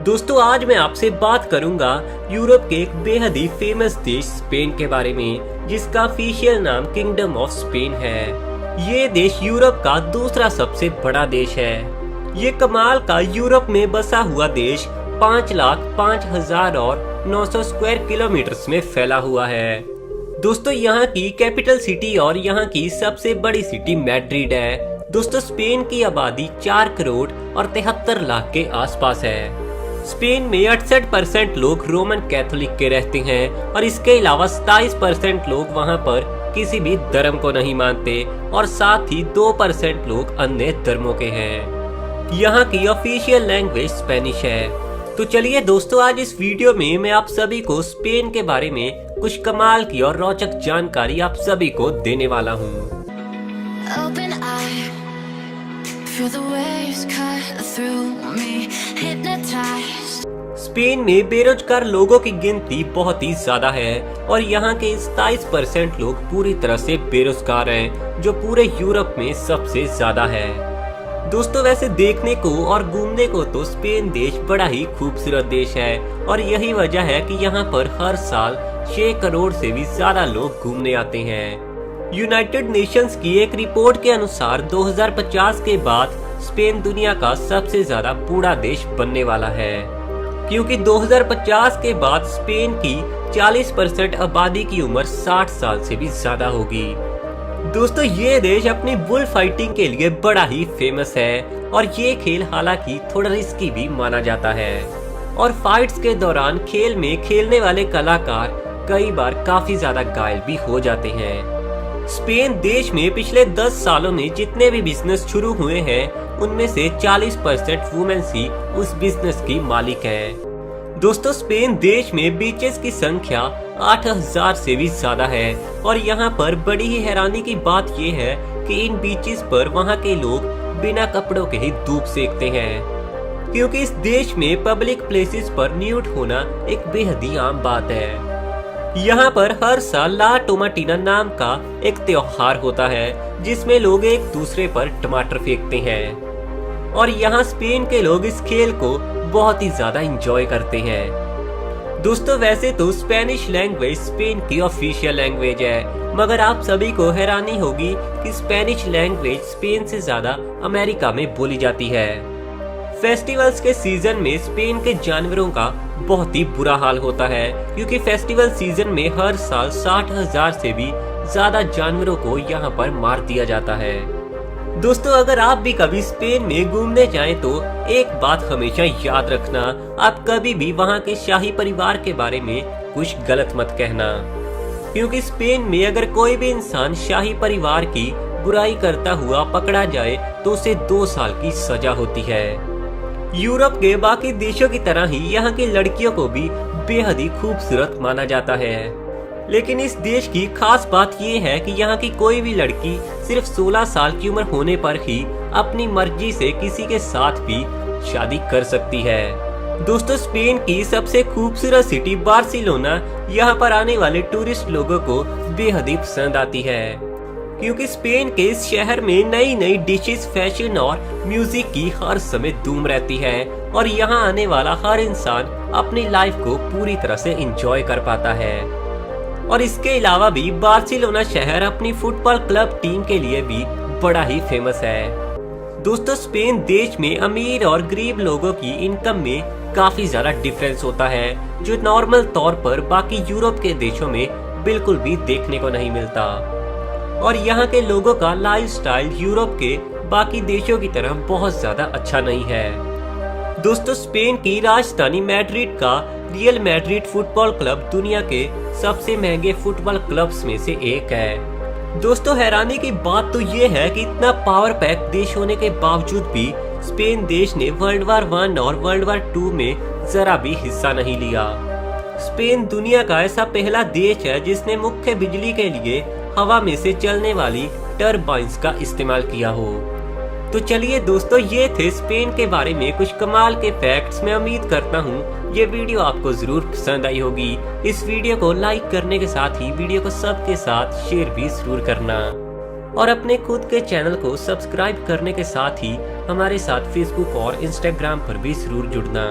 दोस्तों आज मैं आपसे बात करूंगा यूरोप के एक बेहद ही फेमस देश स्पेन के बारे में, जिसका ऑफिशियल नाम किंगडम ऑफ स्पेन है। ये देश यूरोप का दूसरा सबसे बड़ा देश है। ये कमाल का यूरोप में बसा हुआ देश 5,05,900 स्क्वायर किलोमीटर में फैला हुआ है। दोस्तों यहाँ की कैपिटल सिटी और यहाँ की सबसे बड़ी सिटी मैड्रिड है। दोस्तों स्पेन की आबादी 4 करोड़ और 73 लाख के आसपास है। स्पेन में 68% लोग रोमन कैथोलिक के रहते हैं और इसके अलावा 27% लोग वहां पर किसी भी धर्म को नहीं मानते और साथ ही 2% लोग अन्य धर्मों के हैं। यहाँ की ऑफिशियल लैंग्वेज स्पेनिश है। तो चलिए दोस्तों आज इस वीडियो में मैं आप सभी को स्पेन के बारे में कुछ कमाल की और रोचक जानकारी आप सभी को देने वाला हूँ। स्पेन में बेरोजगार लोगों की गिनती बहुत ही ज्यादा है और यहाँ के 27% लोग पूरी तरह से बेरोजगार हैं, जो पूरे यूरोप में सबसे ज्यादा है। दोस्तों वैसे देखने को और घूमने को तो स्पेन देश बड़ा ही खूबसूरत देश है और यही वजह है कि यहाँ पर हर साल 6 करोड़ से भी ज्यादा लोग घूमने आते हैं। यूनाइटेड नेशंस की एक रिपोर्ट के अनुसार 2050 के बाद स्पेन दुनिया का सबसे ज्यादा बूढ़ा देश बनने वाला है, क्योंकि 2050 के बाद स्पेन की 40% आबादी की उम्र 60 साल से भी ज्यादा होगी। दोस्तों ये देश अपनी बुल फाइटिंग के लिए बड़ा ही फेमस है और ये खेल हालांकि थोड़ा रिस्की भी माना जाता है और फाइट्स के दौरान खेल में खेलने वाले कलाकार कई बार काफी ज्यादा घायल भी हो जाते हैं। स्पेन देश में पिछले 10 सालों में जितने भी बिजनेस शुरू हुए हैं उनमें से 40% वुमेन्स ही उस बिजनेस की मालिक हैं। दोस्तों स्पेन देश में बीचेस की संख्या 8,000 से भी ज्यादा है और यहाँ पर बड़ी ही हैरानी की बात ये है कि इन बीचेस पर वहाँ के लोग बिना कपड़ों के ही धूप सेकते हैं, क्योंकि इस देश में पब्लिक प्लेसेस पर न्यूड होना एक बेहद ही आम बात है। यहाँ पर हर साल ला टोमाटीना नाम का एक त्योहार होता है जिसमें लोग एक दूसरे पर टमाटर फेंकते हैं और यहाँ स्पेन के लोग इस खेल को बहुत ही ज्यादा एंजॉय करते हैं। दोस्तों वैसे तो स्पेनिश लैंग्वेज स्पेन की ऑफिशियल लैंग्वेज है, मगर आप सभी को हैरानी होगी कि स्पेनिश लैंग्वेज स्पेन से ज्यादा अमेरिका में बोली जाती है। फेस्टिवल्स के सीजन में स्पेन के जानवरों का बहुत ही बुरा हाल होता है, क्योंकि फेस्टिवल सीजन में हर साल 60,000 से भी ज्यादा जानवरों को यहाँ पर मार दिया जाता है। दोस्तों अगर आप भी कभी स्पेन में घूमने जाएं तो एक बात हमेशा याद रखना, आप कभी भी वहाँ के शाही परिवार के बारे में कुछ गलत मत कहना, क्योंकि स्पेन में अगर कोई भी इंसान शाही परिवार की बुराई करता हुआ पकड़ा जाए तो उसे 2 साल की सजा होती है। यूरोप के बाकी देशों की तरह ही यहाँ की लड़कियों को भी बेहद ही खूबसूरत माना जाता है, लेकिन इस देश की खास बात ये है कि यहाँ की कोई भी लड़की सिर्फ 16 साल की उम्र होने पर ही अपनी मर्जी से किसी के साथ भी शादी कर सकती है। दोस्तों स्पेन की सबसे खूबसूरत सिटी बार्सिलोना यहाँ पर आने वाले टूरिस्ट लोगों को बेहद ही पसंद आती है, क्योंकि स्पेन के इस शहर में नई नई डिशेस, फैशन और म्यूजिक की हर समय धूम रहती है और यहाँ आने वाला हर इंसान अपनी लाइफ को पूरी तरह से एंजॉय कर पाता है। और इसके अलावा भी बार्सिलोना शहर अपनी फुटबॉल क्लब टीम के लिए भी बड़ा ही फेमस है। दोस्तों स्पेन देश में अमीर और गरीब लोगों की इनकम में काफी ज्यादा डिफरेंस होता है, जो नॉर्मल तौर पर बाकी यूरोप के देशों में बिल्कुल भी देखने को नहीं मिलता। और यहाँ के लोगों का लाइफस्टाइल यूरोप के बाकी देशों की तरह बहुत ज्यादा अच्छा नहीं है। दोस्तों स्पेन की राजधानी मैड्रिड का रियल मैड्रिड फुटबॉल क्लब दुनिया के सबसे महंगे फुटबॉल क्लब्स में से एक है। दोस्तों हैरानी की बात तो ये है कि इतना पावर पैक देश होने के बावजूद भी स्पेन देश ने वर्ल्ड वार 1 और वर्ल्ड वार 2 में जरा भी हिस्सा नहीं लिया। स्पेन दुनिया का ऐसा पहला देश है जिसने मुख्य बिजली के लिए हवा में से चलने वाली टर्बाइन्स का इस्तेमाल किया हो। तो चलिए दोस्तों ये थे स्पेन के बारे में कुछ कमाल के फैक्ट्स। मैं उम्मीद करता हूँ ये वीडियो आपको जरूर पसंद आई होगी। इस वीडियो को लाइक करने के साथ ही वीडियो को सबके साथ शेयर भी जरूर करना और अपने खुद के चैनल को सब्सक्राइब करने के साथ ही हमारे साथ फेसबुक और इंस्टाग्राम पर भी जरूर जुड़ना।